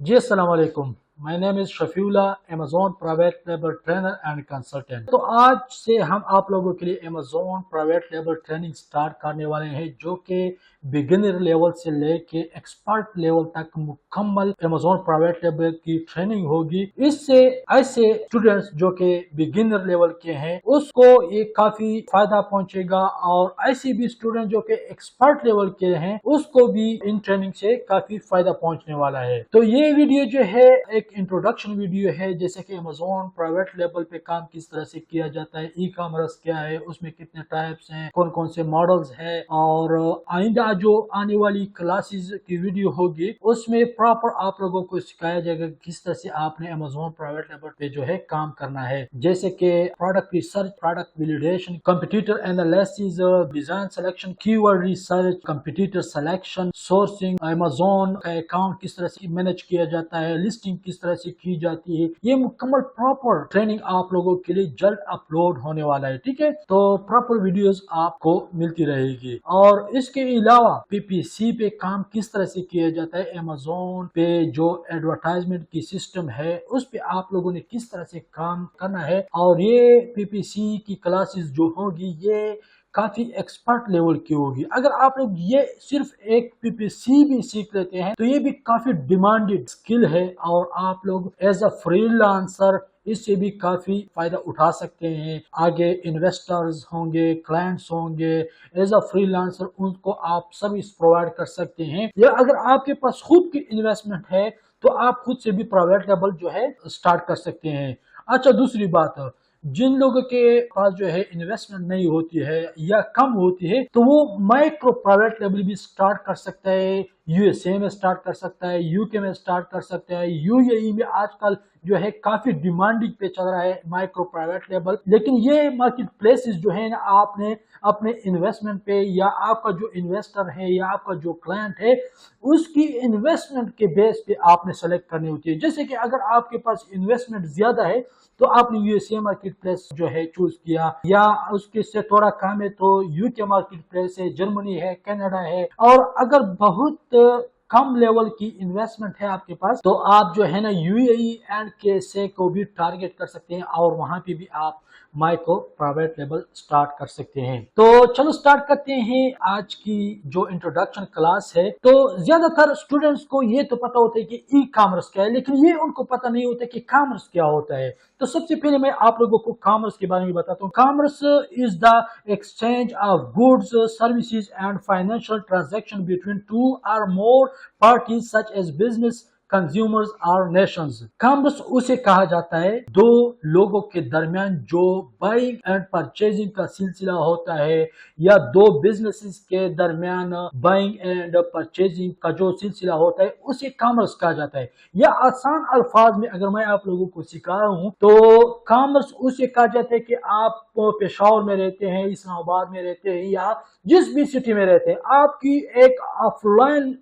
जी अस्सलाम वालेकुम। My name is Shafiullah, Amazon private labour trainer and consultant. तो आज से हम आप लोगों के लिए Amazon private labour training start करने वाले हैं, जो कि बिगिनर लेवल से लेके एक्सपर्ट लेवल तक मुकम्मल अमेज़न प्राइवेट लेबर की ट्रेनिंग होगी। इससे ऐसे स्टूडेंट्स जो कि बिगिनर लेवल के हैं उसको ये काफी फायदा पहुंचेगा, और ऐसे भी स्टूडेंट जो कि एक्सपर्ट लेवल के हैं उसको भी इन ट्रेनिंग से काफी फायदा पहुंचने वाला है। तो ये वीडियो जो है एक इंट्रोडक्शन वीडियो है, जैसे कि अमेज़न प्राइवेट लेवल पे काम किस तरह से किया जाता है, ई कॉमर्स क्या है, उसमें कितने टाइप्स हैं, कौन कौन से मॉडल्स है, और आइंदा जो आने वाली क्लासेस की वीडियो होगी उसमें प्रॉपर आप लोगों को सिखाया जाएगा किस तरह से आपने अमेज़न प्राइवेट लेवल पे जो है काम करना है, जैसे कि product research, product validation, competitor analysis, design selection, keyword research, competitor selection, sourcing, Amazon का अकाउंट किस तरह से मैनेज किया जाता है, लिस्टिंग किस तरह से की जाती है। ये मुकम्मल प्रॉपर ट्रेनिंग आप लोगों के लिए जल्द अपलोड होने वाला है, ठीक है। तो प्रॉपर वीडियोस आपको मिलती रहेगी, और इसके अलावा पीपीसी पे काम किस तरह से किया जाता है, अमेज़न पे जो एडवर्टाइजमेंट की सिस्टम है उस पे आप लोगों ने किस तरह से काम करना है, और ये पीपीसी की क्लासेस जो होगी ये काफी एक्सपर्ट लेवल की होगी। अगर आप लोग ये सिर्फ एक पीपीसी भी सीख लेते हैं तो ये भी काफी डिमांडेड स्किल है, और आप लोग एज अ फ्रीलांसर इससे भी काफी फायदा उठा सकते हैं। आगे इन्वेस्टर्स होंगे, क्लाइंट्स होंगे, एज अ फ्रीलांसर उनको आप सर्विस प्रोवाइड कर सकते हैं, या अगर आपके पास खुद की इन्वेस्टमेंट है तो आप खुद से भी प्राइवेट लेवल जो है स्टार्ट कर सकते हैं। अच्छा, दूसरी बात, जिन लोगों के पास जो है इन्वेस्टमेंट नहीं होती है या कम होती है तो वो माइक्रो प्राइवेट लेवल भी स्टार्ट कर सकता है, यूएसए में स्टार्ट कर सकता है, यूके में स्टार्ट कर सकता है, यूएई में आजकल जो है काफी डिमांडिंग पे चल रहा है माइक्रो प्राइवेट लेवल। लेकिन ये मार्केट प्लेसेस जो है ना, आपने अपने इन्वेस्टमेंट पे या आपका जो इन्वेस्टर है या आपका जो क्लाइंट है उसकी इन्वेस्टमेंट के बेस पे आपने सेलेक्ट करनी होती है। जैसे कि अगर आपके पास इन्वेस्टमेंट ज्यादा है तो आपने यूएसए मार्केट प्लेस जो है चूज किया, या उसके से थोड़ा कम है तो यूके मार्केट प्लेस है, जर्मनी है, कनाडा है। और अगर बहुत कम लेवल की इन्वेस्टमेंट है आपके पास तो आप जो है ना यूएई एंड केएसए को भी टारगेट कर सकते हैं, और वहां पे भी आप माइक्रो प्राइवेट लेवल स्टार्ट कर सकते हैं। तो चलो स्टार्ट करते हैं आज की जो इंट्रोडक्शन क्लास है। तो ज्यादातर स्टूडेंट्स को ये तो पता होता है कि ई कॉमर्स क्या है, लेकिन ये उनको पता नहीं होता कि कॉमर्स क्या होता है। तो सबसे पहले मैं आप लोगों को कॉमर्स के बारे में बताता हूँ। Commerce is the exchange of goods, services and financial transaction between two और more parties such as business, consumers और नेशंस। कॉमर्स उसे कहा जाता है दो लोगों के दरमियान जो बाइंग एंड परचेजिंग का सिलसिला होता है, या दो बिजनेसेस के दरमियान बाइंग एंड परचेजिंग का जो सिलसिला होता है उसे कॉमर्स कहा जाता है। या आसान अल्फाज में अगर मैं आप लोगों को सिखा रहा हूं तो कॉमर्स उसे कहा जाता है कि आप पेशावर में रहते हैं, इस्लामाबाद में रहते हैं, या जिस भी सिटी में रहते हैं, आपकी एक ऑफलाइन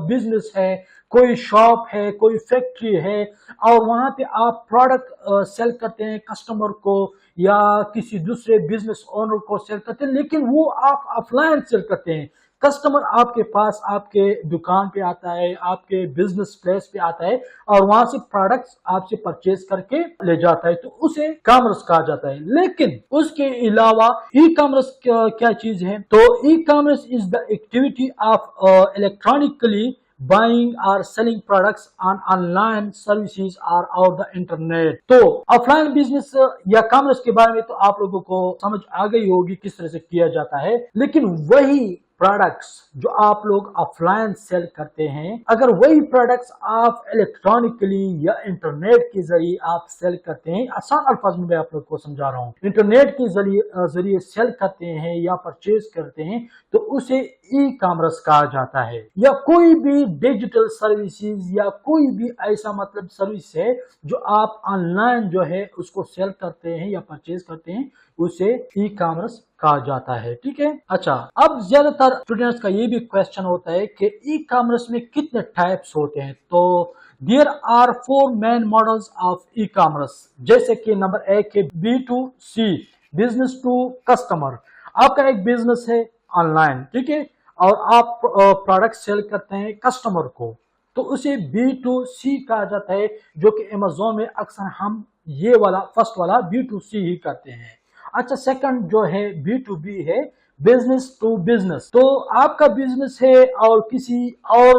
बिजनेस है, कोई शॉप है, कोई फैक्ट्री है, और वहां पे आप प्रोडक्ट सेल करते हैं कस्टमर को या किसी दूसरे बिजनेस ओनर को सेल करते हैं, लेकिन वो आप ऑफलाइन सेल करते हैं। कस्टमर आपके पास आपके दुकान पे आता है, आपके बिजनेस प्लेस पे आता है, और वहां से प्रोडक्ट्स आपसे परचेज करके ले जाता है, तो उसे कॉमर्स कहा जाता है। लेकिन उसके अलावा ई कॉमर्स क्या चीज है, तो e commerce is the activity of electronically buying or selling products on online services or out the internet। तो ऑफलाइन बिजनेस या कॉमर्स के बारे में तो आप लोगों को समझ आ गई होगी किस तरह से किया जाता है, लेकिन वही प्रोडक्ट्स जो आप लोग ऑफलाइन सेल करते हैं, अगर वही प्रोडक्ट्स आप इलेक्ट्रॉनिकली या इंटरनेट के जरिए आप सेल करते हैं, आसान अल्फाज में मैं आप लोग को समझा रहा हूं, इंटरनेट के जरिए सेल करते हैं या परचेज करते हैं, तो उसे ई कॉमर्स कहा जाता है। या कोई भी डिजिटल सर्विसेज या कोई भी ऐसा मतलब सर्विस है जो आप ऑनलाइन जो है उसको सेल करते हैं या परचेज करते हैं, उसे ई कॉमर्स कहा जाता है, ठीक है। अच्छा, अब ज्यादातर स्टूडेंट्स का ये भी क्वेश्चन होता है कि ई कॉमर्स में कितने टाइप्स होते हैं। तो there are 4 main models of e commerce, जैसे कि नंबर 1 है B2C, बिजनेस टू कस्टमर। आपका एक बिजनेस है ऑनलाइन, ठीक है, और आप प्रोडक्ट सेल करते हैं कस्टमर को, تو اسے B2C کہا جاتا ہے، جو کہ Amazon میں اکثر ہم یہ والا فرسٹ والا B2C ہی کرتے ہیں۔ اچھا، سیکنڈ جو ہے B2B ہے، بزنس ٹو بزنس۔ تو آپ کا بزنس ہے اور کسی اور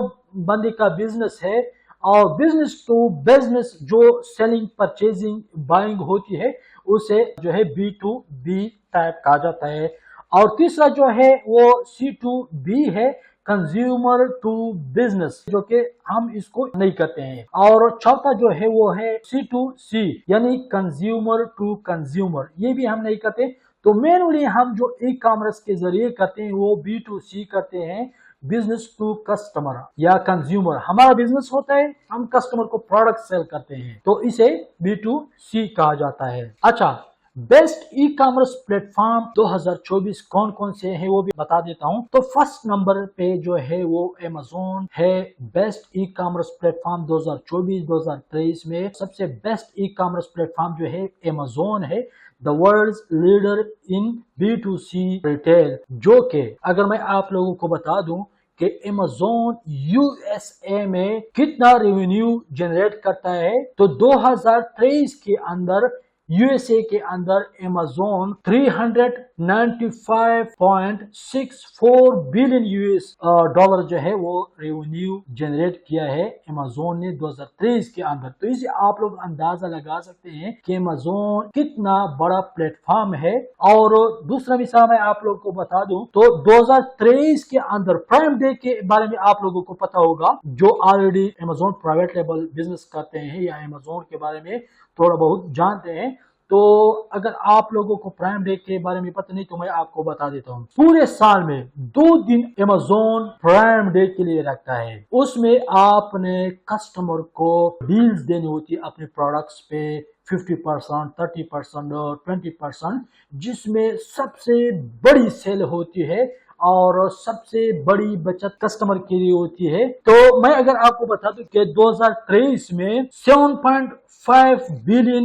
بندے کا بزنس ہے، اور بزنس ٹو بزنس جو سیلنگ پرچیزنگ بائنگ ہوتی ہے اسے جو ہے B2B ٹائپ کہا جاتا ہے۔ اور تیسرا جو ہے وہ C2B ہے، کنزیومر ٹو بزنس، جو کہ ہم اس کو نہیں کرتے ہیں۔ اور چوتھا جو ہے وہ ہے C2C، یعنی کنزیومر ٹو کنزیومر، یہ بھی ہم نہیں کرتے۔ تو مینولی ہم جو ای کامرس کے ذریعے کرتے ہیں وہ B2C کرتے ہیں، بزنس ٹو کسٹمر یا کنزیومر۔ ہمارا بزنس ہوتا ہے، ہم کسٹمر کو پروڈکٹ سیل کرتے ہیں، تو اسے B2C کہا جاتا ہے۔ اچھا، best e commerce plate form 2024 کون کون سے ہیں وہ بھی بتا دیتا ہوں۔ تو فرسٹ نمبر پہ جو ہے وہ Amazon ہے، best e commerce plate form 2024-2023 میں سب سے best e commerce plate form جو ہے Amazon ہے، the world's leader in B2C retail، جو کہ اگر میں آپ لوگوں کو بتا دوں کہ Amazon USA میں کتنا ریونیو جنریٹ کرتا ہے، تو 2023 کے اندر USA کے اندر Amazon 395.64 بلین ڈالر جو ہے وہ ریونیو جنریٹ کیا ہے Amazon نے 2023 کے اندر۔ تو اسے آپ لوگ اندازہ لگا سکتے ہیں کہ Amazon کتنا بڑا پلیٹ فارم ہے۔ اور دوسرا مثال میں آپ لوگ کو بتا دوں تو 2023 کے اندر پرائم ڈے کے بارے میں آپ لوگوں کو پتا ہوگا، جو already Amazon private label business کرتے ہیں یا Amazon کے بارے میں تھوڑا بہت جانتے ہیں، تو اگر آپ لوگوں کو پرائم ڈے کے بارے میں پتہ نہیں تو میں آپ کو بتا دیتا ہوں۔ پورے سال میں 2 دن Amazon پرائم ڈے کے لیے رکھتا ہے، اس میں آپ نے کسٹمر کو ڈیلز دینی ہوتی ہے اپنے پروڈکٹس پہ 50%، 30% اور 20%، جس میں سب سے بڑی سیل ہوتی ہے اور سب سے بڑی بچت کسٹمر کے لیے ہوتی ہے۔ تو میں اگر آپ کو بتا دوں کہ 2023 میں 7.5 بلین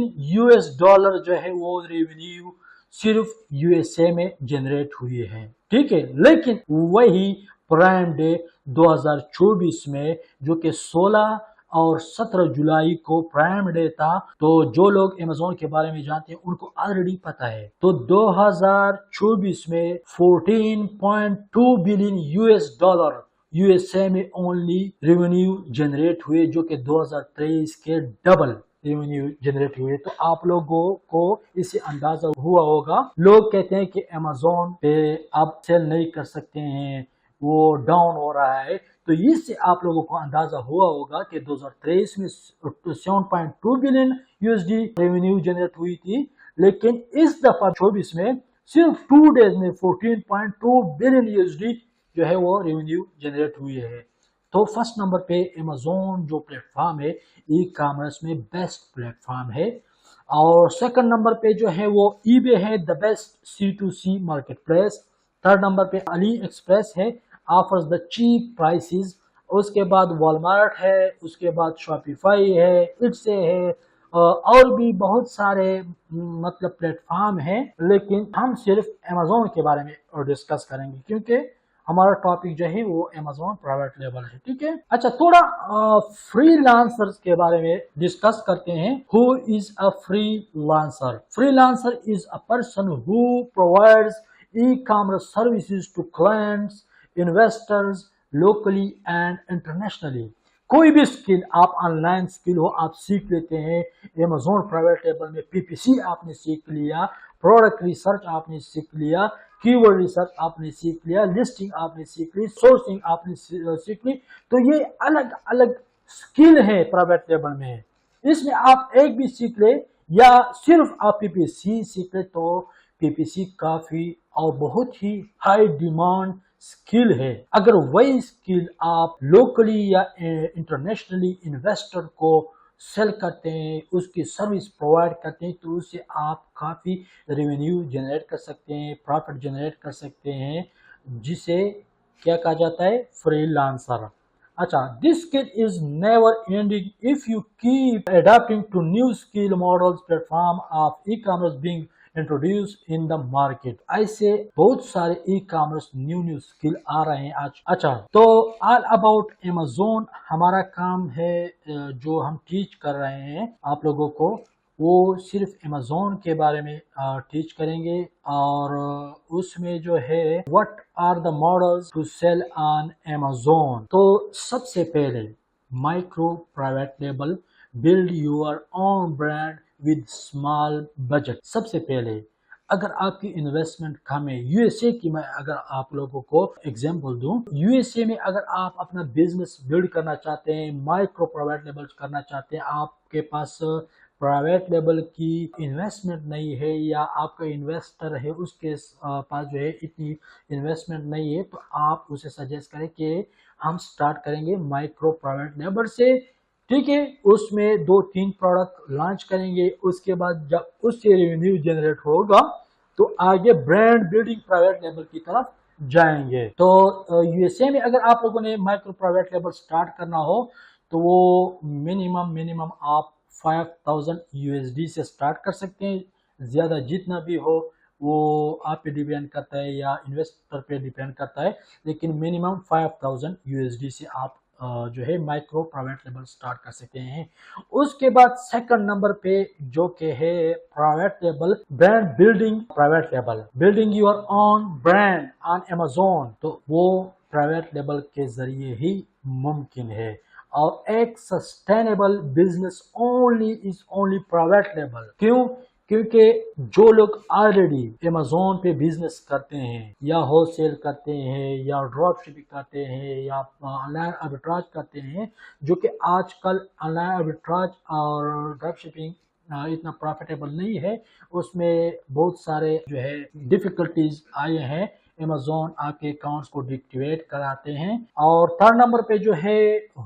ڈالر جو ہے وہ ریونیو صرف USA میں جنریٹ ہوئی ہے، ٹھیک ہے۔ لیکن وہی پرائم ڈے 2024 میں جو کہ 16 اور 17 جولائی کو پرائم ڈے تھا، تو جو لوگ Amazon کے بارے میں جانتے ہیں ان کو آلریڈی پتا ہے، تو 2024 میں 14.2 بلین ڈالر USA میں اونلی ریونیو جنریٹ ہوئے، جو کہ 2023 کے ڈبل ریونیو جنریٹ ہوئے۔ تو آپ لوگوں کو اس سے اندازہ ہوا ہوگا، لوگ کہتے ہیں کہ Amazon پہ اب سیل نہیں کر سکتے ہیں، وہ ڈاؤن ہو رہا ہے، تو اس سے آپ لوگوں کو اندازہ ہوا ہوگا کہ 2023 میں 7.2 بلین ریونیو جنریٹ ہوئی تھی، لیکن اس دفعہ 24 میں صرف 2 ڈیز میں 14.2 بلین جو ہے وہ ریونیو جنریٹ ہوئی ہے۔ تو فرسٹ نمبر پہ Amazon جو پلیٹ فارم ہے ای کامرس میں بیسٹ پلیٹ فارم ہے، اور سیکنڈ نمبر پہ جو ہے وہ eBay ہے، the best C2C market place. Third number پہ علی ایکسپریس ہے، آفرز دا چیپ پرائسز۔ اس کے بعد والمارٹ ہے، اس کے بعد شاپیفائی ہے، اٹس ہے، اور بھی بہت سارے مطلب پلیٹ فارم ہیں، لیکن ہم صرف Amazon کے بارے میں ڈسکس کریں گے کیونکہ ہمارا ٹاپک جو ہے وہ Amazon پرائیویٹ لیبل ہے، ٹھیک ہے۔ اچھا، تھوڑا فری لانسرز کے بارے میں ڈسکس کرتے ہیں۔ Who is a freelancer? Freelancer is a person who provides e-commerce services to clients, investors, locally and internationally۔ کوئی بھی سکل، آپ آن لائن سکل ہو آپ سیکھ لیتے ہیں Amazon پرائیویٹ لیبل میں، PPC آپ نے سیکھ لیا، پروڈکٹ ریسرچ آپ نے سیکھ لیا، کی ورڈ ریسرچ آپ نے سیکھ لیا، لسٹنگ آپ نے سیکھ لی، سورسنگ آپ نے سیکھ لی۔ تو یہ الگ الگ سکل ہے پرائیویٹ لیبل میں، اس میں آپ ایک بھی سیکھ لے یا صرف آپ PPC سیکھ لے تو PPC کافی اور بہت ہی ہائی ڈیمانڈ سکل ہے۔ اگر وہی سکل آپ لوکلی یا انٹرنیشنلی انویسٹر کو سیل کرتے ہیں، اس کی سروس پرووائڈ کرتے ہیں، تو اس سے آپ کافی ریونیو جنریٹ کر سکتے ہیں، پروفٹ جنریٹ کر سکتے ہیں، جسے کیا کہا جاتا ہے؟ Freelancer. اچھا، this skill is never ending if you keep adapting to new skill models platform of e-commerce being introduced in the market. ऐसे बहुत सारे ई कॉमर्स न्यू स्किल आ रहे हैं आज। अच्छा, तो ऑल अबाउट अमेज़न हमारा काम है, जो हम टीच कर रहे हैं आप लोगों को, वो सिर्फ अमेज़न के बारे में टीच करेंगे। और उसमें जो है what are the models to sell on Amazon. तो सबसे पहले micro private label, build your own brand with small budget. सबसे पहले अगर आपकी इन्वेस्टमेंट कम है, यूएसए की मैं अगर आप लोगों को एग्जांपल दूं, यूएसए में अगर आप अपना बिजनेस बिल्ड करना चाहते हैं, माइक्रो प्राइवेट लेबल करना चाहते हैं, आपके पास प्राइवेट लेवल की इन्वेस्टमेंट नहीं है या आपका इन्वेस्टर है उसके पास जो है इतनी इन्वेस्टमेंट नहीं है, तो आप उसे सजेस्ट करें कि हम स्टार्ट करेंगे माइक्रो प्राइवेट लेवल से। ठीक है, उसमें 2-3 प्रोडक्ट लॉन्च करेंगे, उसके बाद जब उससे रेवेन्यू जनरेट होगा तो आगे ब्रांड बिल्डिंग प्राइवेट लेवल की तरफ जाएंगे। तो यूएसए में अगर आप लोगों ने माइक्रो प्राइवेट लेवल स्टार्ट करना हो तो वो मिनिमम आप 5000 यूएसडी से स्टार्ट कर सकते हैं। ज्यादा जितना भी हो वो आप पे डिपेंड करता है या इन्वेस्टर पे डिपेंड करता है, लेकिन मिनिमम 5000 यूएसडी से आप जो है माइक्रो प्राइवेट लेबल स्टार्ट कर सकते हैं। उसके बाद सेकंड नंबर पे जो कि है private label brand building, private label building your own brand on Amazon. तो वो प्राइवेट लेबल के जरिए ही मुमकिन है। और एक sustainable business only private label. क्यों? क्योंकि जो लोग ऑलरेडी अमेज़न पे बिजनेस करते हैं या होलसेल करते हैं या ड्रॉप शिपिंग करते हैं या ऑनलाइन आर्बिट्राज करते हैं, जो कि आजकल ऑनलाइन आर्बिट्राज और ड्रॉप शिपिंग इतना प्रॉफिटेबल नहीं है, उसमें बहुत सारे जो है डिफिकल्टीज आए हैं। अमेज़न आपके अकाउंट्स को डिएक्टिवेट कराते हैं। और थर्ड नंबर पे जो है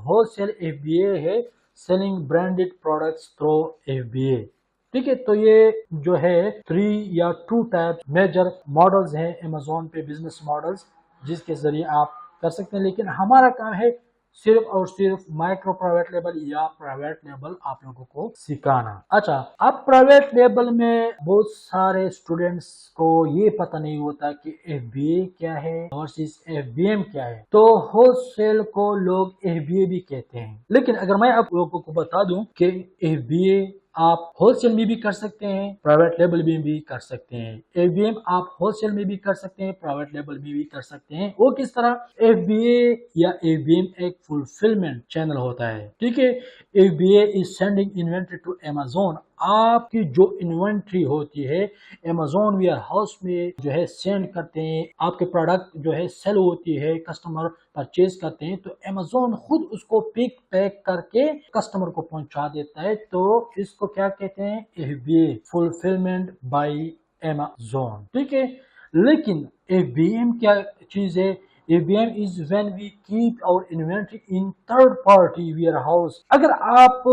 होलसेल एफबीए है, selling branded products through FBA. ठीक है, तो ये जो है 3 या 2 टाइप मेजर मॉडल्स हैं अमेज़न पे, बिजनेस मॉडल्स जिसके जरिए आप कर सकते हैं। लेकिन हमारा काम है सिर्फ और सिर्फ माइक्रो प्राइवेट लेबल या प्राइवेट लेबल आप लोगों को सिखाना। अच्छा, अब प्राइवेट लेबल में बहुत सारे स्टूडेंट्स को ये पता नहीं होता कि एफबीए क्या है वर्सेस एफबीएम क्या है। तो होलसेल को लोग एफबीए भी कहते हैं, लेकिन अगर मैं आप लोगों को बता दूं कि एफबीए आप होलसेल में भी कर सकते हैं, प्राइवेट लेबल में भी कर सकते हैं। एफबीएम आप होलसेल में भी कर सकते हैं, प्राइवेट लेबल में भी कर सकते हैं। वो किस तरह? एफबीए या एफबीएम एक फुलफिलमेंट चैनल होता है। ठीक है, FBA is sending inventory to Amazon. आपकी जो इन्वेंट्री होती है अमेज़न वेयर हाउस में जो है सेंड करते हैं, आपके प्रोडक्ट जो है सेल होती है, कस्टमर परचेज करते हैं, तो अमेज़न खुद उसको पिक पैक करके कस्टमर को पहुंचा देता है। तो इसको क्या कहते हैं? FBA, fulfilment by Amazon. ठीक है, लेकिन एफबीएम क्या चीज है? FBM is when we keep our inventory in third party warehouse. अगर आप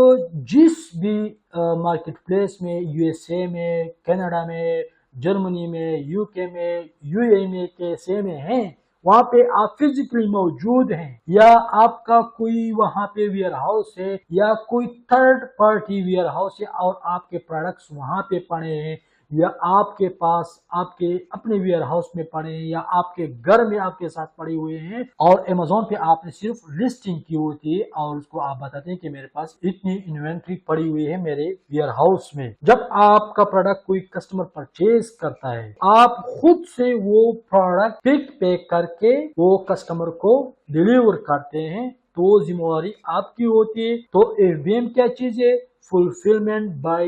जिस भी मार्केट प्लेस में, यूएसए में, कनाडा में, जर्मनी में, यूके में, यूएई में, केएसए में हैं, वहां पे आप फिजिकली मौजूद हैं, या आपका कोई वहां पे वेयर हाउस है या कोई थर्ड पार्टी वेयर हाउस है और आपके प्रोडक्ट्स वहां पे पड़े हैं, या आपके पास आपके अपने वेयर हाउस में पड़े हैं, या आपके घर में आपके साथ पड़े हुए हैं, और अमेज़न पे आपने सिर्फ लिस्टिंग की होती है और उसको आप बताते हैं कि मेरे पास इतनी इन्वेंट्री पड़ी हुई है मेरे वेयर हाउस में। जब आपका प्रोडक्ट कोई कस्टमर परचेज करता है, आप खुद से वो प्रोडक्ट पिक पैक करके वो कस्टमर को डिलीवर करते हैं, तो जिम्मेवारी आपकी होती है। तो एफबीएम क्या चीज है? Fulfilment bye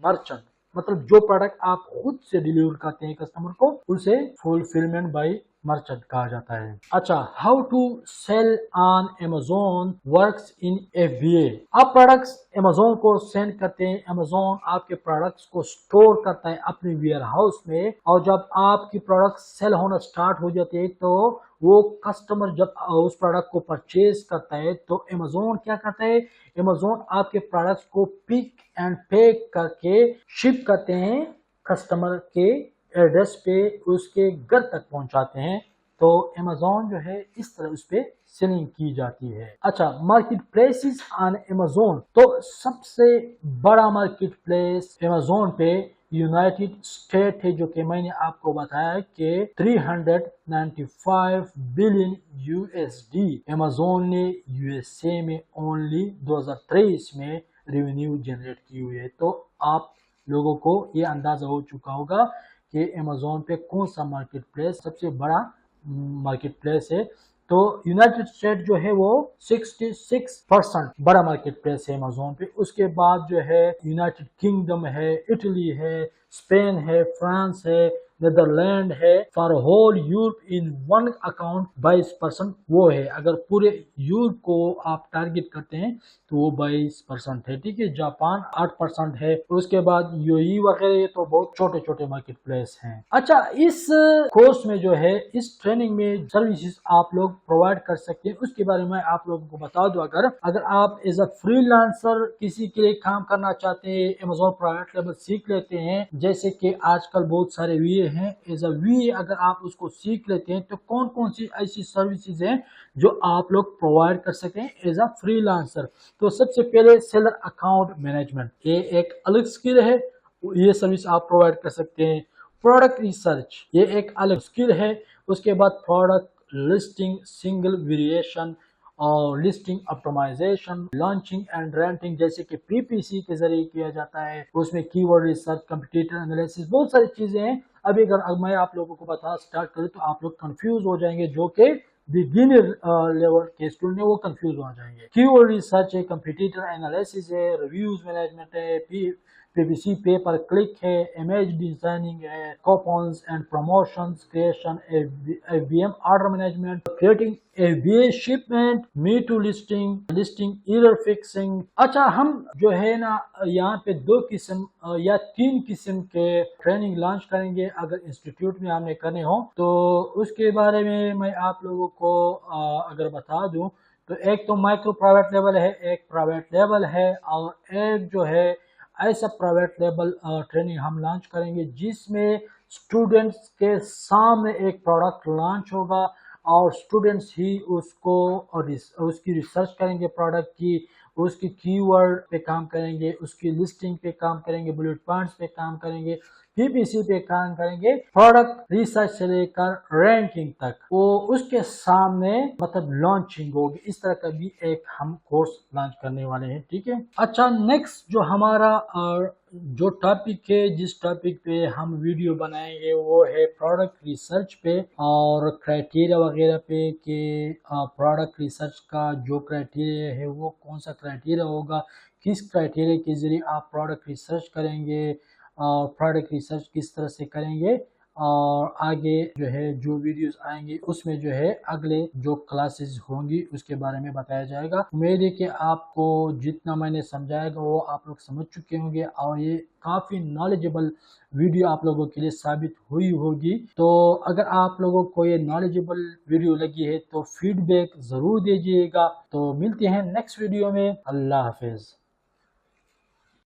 merchant. मतलब जो प्रोडक्ट आप खुद से डिलीवर करते हैं कस्टमर को, उसे फुलफिलमेंट बाय मर्चेंट कहा जाता है। अच्छा, how to sell on Amazon works in FBA. आप प्रोडक्ट्स अमेज़न को सेंड करते हैं, अमेज़न आपके प्रोडक्ट्स को स्टोर करता है अपने वेयर हाउस में, और जब आपकी प्रोडक्ट्स सेल होना स्टार्ट हो जाते हैं तो वो कस्टमर जब उस प्रोडक्ट को परचेज करता है तो अमेज़न क्या करता है? अमेज़न आपके प्रोडक्ट्स को पिक एंड पैक करके शिप करते हैं, कस्टमर के एड्रेस पे उसके घर तक पहुंचाते हैं। तो अमेज़न जो है इस तरह उस पे सेलिंग की जाती है। अच्छा, मार्केट प्लेसेस ऑन अमेज़न। तो सबसे बड़ा मार्केट प्लेस अमेज़न पे यूनाइटेड स्टेट है, जो कि मैंने आपको बताया कि 395 बिलियन यूएसडी अमेज़न ने यूएसए में ओनली 2023 में रेवेन्यू जनरेट की हुई है। तो आप लोगों को ये अंदाजा हो चुका होगा कि अमेज़न पे कौन सा मार्केट प्लेस सबसे बड़ा मार्केट प्लेस है। तो यूनाइटेड स्टेट जो है वो 66% बड़ा मार्केट प्लेस है अमेज़न पे। उसके बाद जो है यूनाइटेड किंगडम है, इटली है, स्पेन है, फ्रांस है, नेदरलैंड है। For whole Europe in one account 22% वो है। अगर पूरे यूरोप को आप टारगेट करते हैं तो वो 22% है, ठीक है। जापान 8% है। उसके बाद यूएई वगैरह, ये तो बहुत छोटे छोटे मार्केट प्लेस हैं। अच्छा, इस कोर्स में जो है, इस ट्रेनिंग में सर्विसेज आप लोग प्रोवाइड कर सकते हैं, उसके बारे में आप लोगों को बता दूं। अगर आप एज अ फ्रीलांसर किसी के लिए काम करना चाहते हैं, अमेज़न प्राइवेट लेबल सीख लेते हैं, जैसे कि आजकल बहुत सारे वीए हैं, एज अ वीए अगर आप उसको सीख लेते हैं तो कौन कौन सी ऐसी सर्विसेज हैं जो आप लोग प्रोवाइड कर सकते हैं एज अ फ्रीलांसर। तो सबसे पहले सेलर अकाउंट मैनेजमेंट, ये एक अलग स्किल है, ये सर्विस आप प्रोवाइड कर सकते हैं। प्रोडक्ट रिसर्च, ये एक अलग स्किल है। उसके बाद प्रोडक्ट लिस्टिंग, सिंगल वेरिएशन और listing optimisation, launching and ranking, जैसे कि पीपीसी के जरिए किया जाता है। उसमें कीवर्ड रिसर्च, कंपटीटर एनालिसिस, बहुत सारी चीजें हैं। अभी अगर मैं आप लोगों को बताना स्टार्ट करूं तो आप लोग कंफ्यूज हो जाएंगे, जो कि बिगिनर लेवल के स्टूडेंट है वो कंफ्यूज हो जाएंगे। कीवर्ड रिसर्च है, कंपटीटर एनालिसिस है, रिव्यूज मैनेजमेंट है, पीपीसी पे पर क्लिक है, इमेज डिजाइनिंग है, coupons and promotions creation, FBM order management, creating FBA shipment, me too listing error fixing. अच्छा, हम जो है ना यहाँ पे दो किस्म या तीन किस्म के ट्रेनिंग लॉन्च करेंगे अगर इंस्टीट्यूट में हमने करने हो तो। उसके बारे में मैं आप लोगों को अगर बता दूं तो एक तो माइक्रो प्राइवेट लेवल है, एक प्राइवेट लेवल है, और एक जो है ऐसा प्राइवेट लेवल ट्रेनिंग हम लॉन्च करेंगे जिसमें स्टूडेंट्स के सामने एक प्रोडक्ट लॉन्च होगा और स्टूडेंट्स ही उसको और उसकी रिसर्च करेंगे, प्रोडक्ट की, उसकी कीवर्ड पे काम करेंगे, उसकी लिस्टिंग पे काम करेंगे, बुलेट पॉइंट्स पे काम करेंगे, पीपीसी पे काम करेंगे, प्रोडक्ट रिसर्च से लेकर रैंकिंग तक वो उसके सामने मतलब लॉन्चिंग होगी। इस तरह का भी एक हम कोर्स लॉन्च करने वाले हैं, ठीक है। अच्छा, नेक्स्ट जो हमारा जो टॉपिक है, जिस टॉपिक पे हम वीडियो बनाएंगे वो है प्रोडक्ट रिसर्च पे और क्राइटेरिया वगैरह पे कि प्रोडक्ट रिसर्च का जो क्राइटेरिया है वो कौन सा क्राइटेरिया होगा, किस क्राइटेरिया के जरिए आप प्रोडक्ट रिसर्च करेंगे और प्रोडक्ट रिसर्च किस तरह से करेंगे। और आगे जो है जो वीडियोस आएंगे उसमें जो है अगले जो क्लासेस होंगी उसके बारे में बताया जाएगा। उम्मीद है कि आपको जितना मैंने समझाएगा वो आप लोग समझ चुके होंगे और ये काफ़ी नॉलेजेबल वीडियो आप लोगों के लिए साबित हुई होगी। तो अगर आप लोगों को ये नॉलेजेबल वीडियो लगी है तो फीडबैक ज़रूर दीजिएगा। तो मिलते हैं नेक्स्ट वीडियो में। अल्लाह हाफिज़।